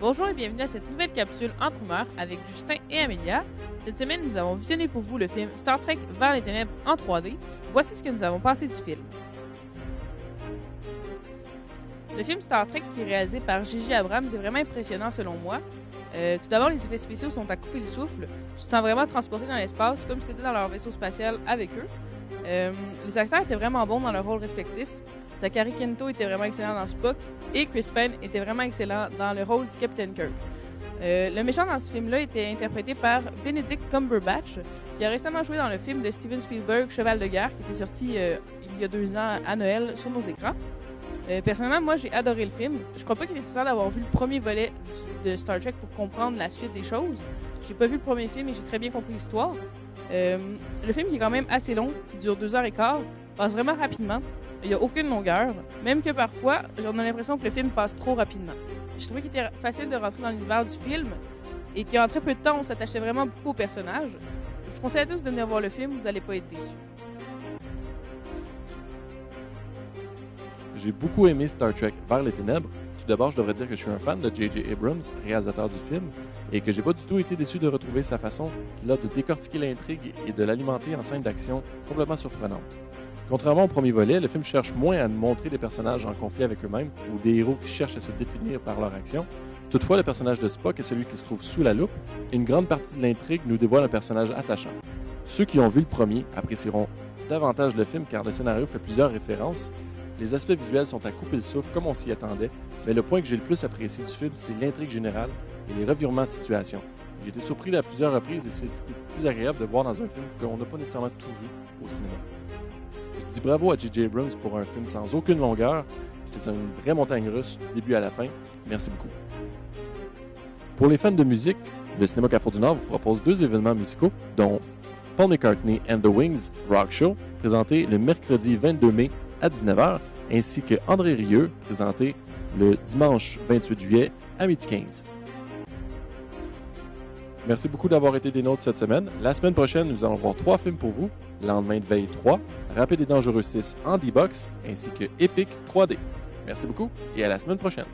Bonjour et bienvenue à cette nouvelle capsule en primeur avec Justin et Amélia. Cette semaine, nous avons visionné pour vous le film Star Trek Vers les ténèbres en 3D. Voici ce que nous avons pensé du film. Le film Star Trek, qui est réalisé par J.J. Abrams, est vraiment impressionnant selon moi. Tout d'abord, les effets spéciaux sont à couper le souffle. Tu te sens vraiment transporté dans l'espace comme si c'était dans leur vaisseau spatial avec eux. Les acteurs étaient vraiment bons dans leurs rôles respectifs. Zachary Quinto était vraiment excellent dans Spock et Chris Pine était vraiment excellent dans le rôle du Capitaine Kirk. Le méchant dans ce film-là était interprété par Benedict Cumberbatch, qui a récemment joué dans le film de Steven Spielberg, Cheval de guerre, qui était sorti il y a 2 ans à Noël sur nos écrans. Personnellement, moi, j'ai adoré le film. Je crois pas qu'il est nécessaire d'avoir vu le premier volet de Star Trek pour comprendre la suite des choses. J'ai pas vu le premier film et j'ai très bien compris l'histoire. Le film qui est quand même assez long, qui dure 2h15, passe vraiment rapidement. Il n'y a aucune longueur, même que parfois, on a l'impression que le film passe trop rapidement. Je trouvais qu'il était facile de rentrer dans l'univers du film et qu'en très peu de temps, on s'attachait vraiment beaucoup aux personnages. Je vous conseille à tous de venir voir le film, vous n'allez pas être déçus. J'ai beaucoup aimé Star Trek Vers les ténèbres. Tout d'abord, je devrais dire que je suis un fan de J.J. Abrams, réalisateur du film, et que j'ai pas du tout été déçu de retrouver sa façon qu'il a de décortiquer l'intrigue et de l'alimenter en scènes d'action complètement surprenantes. Contrairement au premier volet, le film cherche moins à nous montrer des personnages en conflit avec eux-mêmes ou des héros qui cherchent à se définir par leur action. Toutefois, le personnage de Spock est celui qui se trouve sous la loupe et une grande partie de l'intrigue nous dévoile un personnage attachant. Ceux qui ont vu le premier apprécieront davantage le film car le scénario fait plusieurs références. Les aspects visuels sont à couper le souffle comme on s'y attendait, mais le point que j'ai le plus apprécié du film, c'est l'intrigue générale et les revirements de situation. J'ai été surpris à plusieurs reprises et c'est ce qui est le plus agréable de voir dans un film qu'on n'a pas nécessairement tout vu au cinéma. Je dis bravo à J.J. Abrams pour un film sans aucune longueur. C'est une vraie montagne russe du début à la fin. Merci beaucoup. Pour les fans de musique, le Cinéma Carrefour du Nord vous propose 2 événements musicaux, dont Paul McCartney and the Wings Rock Show, présenté le mercredi 22 mai à 19h, ainsi que André Rieu, présenté le dimanche 28 juillet à 12h15. Merci beaucoup d'avoir été des nôtres cette semaine. La semaine prochaine, nous allons voir 3 films pour vous. Lendemain de veille 3, Rapide et dangereux 6 en D-Box, ainsi que Epic 3D. Merci beaucoup et à la semaine prochaine.